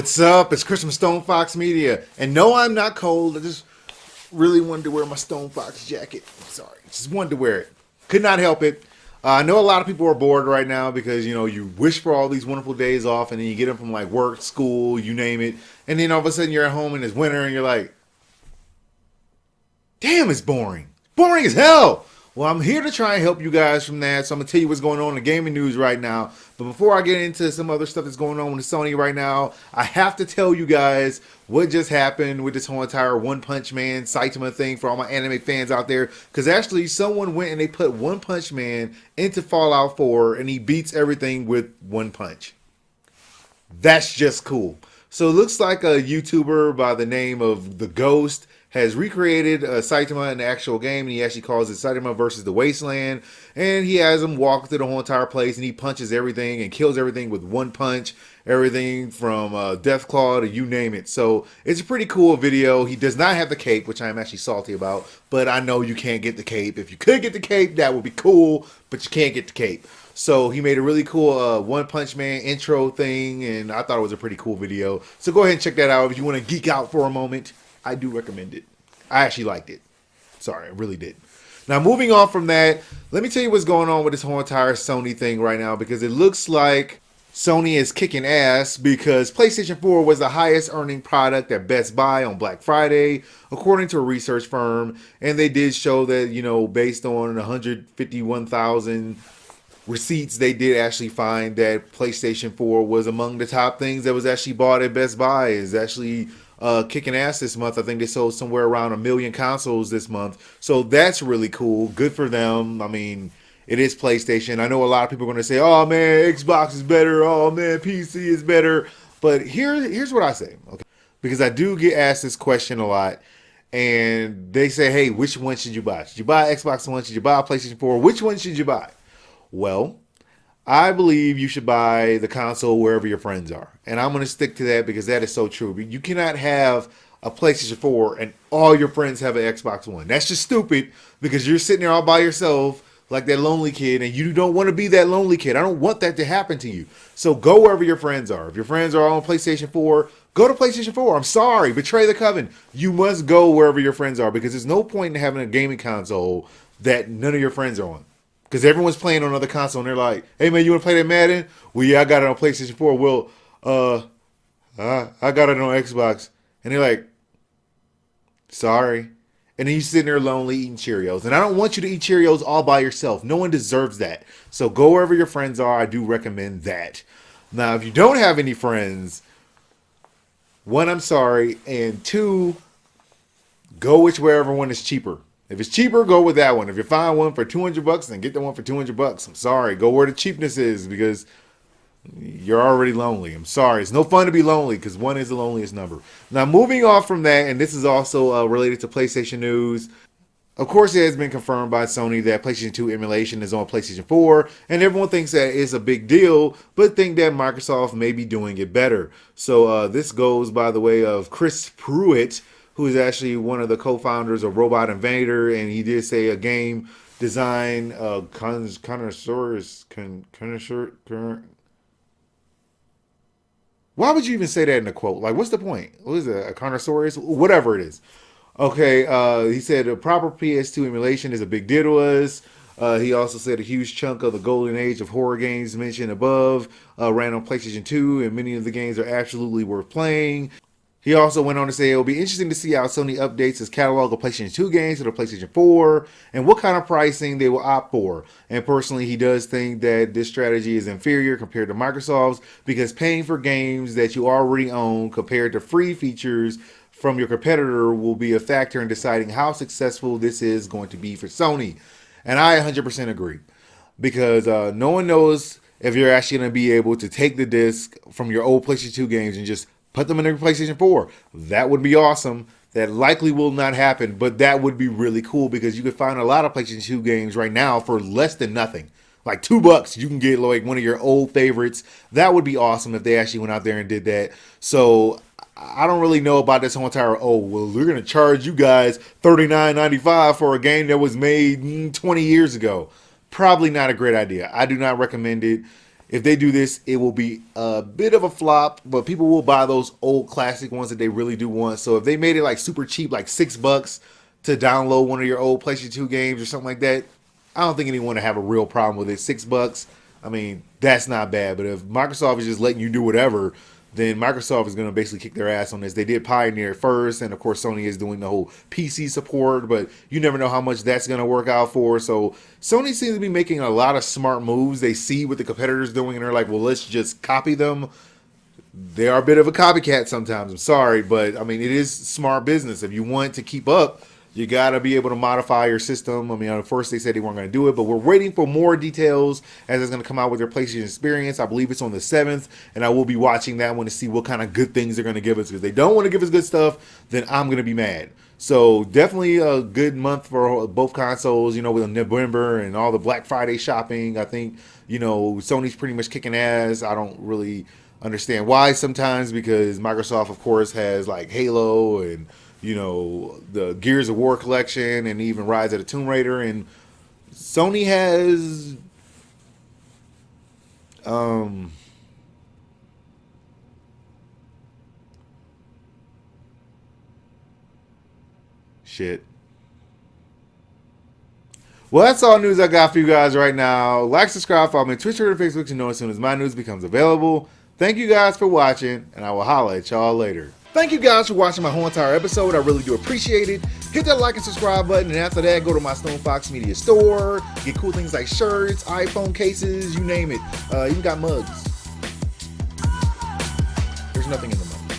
What's up? It's Chris from StonefoxMedia. And no, I'm not cold. I just really wanted to wear my Stone Fox jacket. Sorry. Just wanted to wear it. Could not help it. I know a lot of people are bored right now because, you wish for all these wonderful days off and then you get them from like work, school, you name it. And then all of a sudden you're at home and it's winter and you're like, damn, it's boring. Boring as hell. Well, I'm here to try and help you guys from that. So I'm going to tell you what's going on in the gaming news right now. But before I get into some other stuff that's going on with Sony right now, I have to tell you guys what just happened with this whole entire One Punch Man Saitama thing for all my anime fans out there. Because actually someone went and they put One Punch Man into Fallout 4 and he beats everything with one punch. That's just cool. So it looks like a YouTuber by the name of The Ghost has recreated Saitama in the actual game, and he actually calls it Saitama versus the Wasteland, and he has him walk through the whole entire place, and he punches everything and kills everything with one punch, everything from Deathclaw to you name it. So it's a pretty cool video. He does not have the cape, which I'm actually salty about, but I know you can't get the cape. If you could get the cape, that would be cool, but you can't get the cape. So he made a really cool One Punch Man intro thing, and I thought it was a pretty cool video. So go ahead and check that out if you want to geek out for a moment. I do recommend it. I actually liked it. Sorry, I really did. Now, moving on from that, let me tell you what's going on with this whole entire Sony thing right now, because it looks like Sony is kicking ass because PlayStation 4 was the highest earning product at Best Buy on Black Friday, according to a research firm. And they did show that, based on 151,000 receipts, they did actually find that PlayStation 4 was among the top things that was actually bought at Best Buy. Is actually kicking ass this month. I think they sold somewhere around 1 million consoles this month. So that's really cool. Good for them. I mean, it is PlayStation. I know a lot of people are going to say, oh man, Xbox is better. Oh man, PC is better. But here's what I say, okay? Because I do get asked this question a lot. And they say, hey, which one should you buy? Should you buy Xbox One? Should you buy PlayStation 4? Which one should you buy? Well, I believe you should buy the console wherever your friends are. And I'm going to stick to that because that is so true. You cannot have a PlayStation 4 and all your friends have an Xbox One. That's just stupid because you're sitting there all by yourself like that lonely kid, and you don't want to be that lonely kid. I don't want that to happen to you. So go wherever your friends are. If your friends are on PlayStation 4, go to PlayStation 4. I'm sorry. Betray the covenant. You must go wherever your friends are because there's no point in having a gaming console that none of your friends are on. Because everyone's playing on another console and they're like, hey man, you want to play that Madden? Well, yeah, I got it on PlayStation 4. Well, I got it on Xbox. And they're like, sorry. And then you're sitting there lonely eating Cheerios. And I don't want you to eat Cheerios all by yourself. No one deserves that. So go wherever your friends are. I do recommend that. Now, if you don't have any friends, one, I'm sorry. And two, go whichever one is cheaper. If it's cheaper, go with that one. If you find one for $200, then get the one for $200. I'm sorry. Go where the cheapness is because you're already lonely. I'm sorry. It's no fun to be lonely because one is the loneliest number. Now, moving off from that, and this is also related to PlayStation news. Of course, it has been confirmed by Sony that PlayStation 2 emulation is on PlayStation 4, and everyone thinks that it's a big deal, but think that Microsoft may be doing it better. So this goes by the way of Chris Pruitt, who is actually one of the co-founders of Robot Invader, and he did say a game design connoisseurs. Why would you even say that in a quote? Like, what's the point? What is it? A connoisseurs? Whatever it is. Okay, he said a proper PS2 emulation is a big deal to us. He also said a huge chunk of the golden age of horror games mentioned above ran on PlayStation 2, and many of the games are absolutely worth playing. He also went on to say it will be interesting to see how Sony updates its catalog of PlayStation 2 games to the PlayStation 4 and what kind of pricing they will opt for. And personally, he does think that this strategy is inferior compared to Microsoft's because paying for games that you already own compared to free features from your competitor will be a factor in deciding how successful this is going to be for Sony. And I 100% agree because no one knows if you're actually going to be able to take the disc from your old PlayStation 2 games and just put them in your PlayStation 4. That would be awesome. That likely will not happen, but that would be really cool because you could find a lot of PlayStation 2 games right now for less than nothing. Like $2, you can get like one of your old favorites. That would be awesome if they actually went out there and did that. So I don't really know about this whole entire, oh, well, we're going to charge you guys $39.95 for a game that was made 20 years ago. Probably not a great idea. I do not recommend it. if they do this, it will be a bit of a flop, but people will buy those old classic ones that they really do want. So if they made it like super cheap, like $6 to download one of your old PlayStation 2 games or something like that, I don't think anyone would have a real problem with it. $6, I mean, that's not bad. But if Microsoft is just letting you do whatever, then Microsoft is going to basically kick their ass on this. They did Pioneer first, and of course Sony is doing the whole PC support, but you never know how much that's going to work out for. So Sony seems to be making a lot of smart moves. They see what the competitors doing, and they're like, well, let's just copy them. They are a bit of a copycat sometimes. I'm sorry, but I mean, it is smart business. If you want to keep up, you got to be able to modify your system. I mean, at first they said they weren't going to do it, but we're waiting for more details as it's going to come out with their PlayStation Experience. I believe it's on the 7th, and I will be watching that one to see what kind of good things they're going to give us. If they don't want to give us good stuff, then I'm going to be mad. So definitely a good month for both consoles, you know, with November and all the Black Friday shopping. I think, you know, Sony's pretty much kicking ass. I don't really understand why sometimes, because Microsoft, of course, has like Halo and, you know, the Gears of War collection and even Rise of the Tomb Raider, and Sony has shit. Well, that's all news I got for you guys right now. Like, subscribe, follow me on Twitter and Facebook to know as soon as my news becomes available. Thank you guys for watching, and I will holla at y'all later. Thank you guys for watching my whole entire episode. I really do appreciate it. Hit that like and subscribe button, and after that, go to my StonefoxMedia store. Get cool things like shirts, iPhone cases, you name it. Even got mugs. There's nothing in the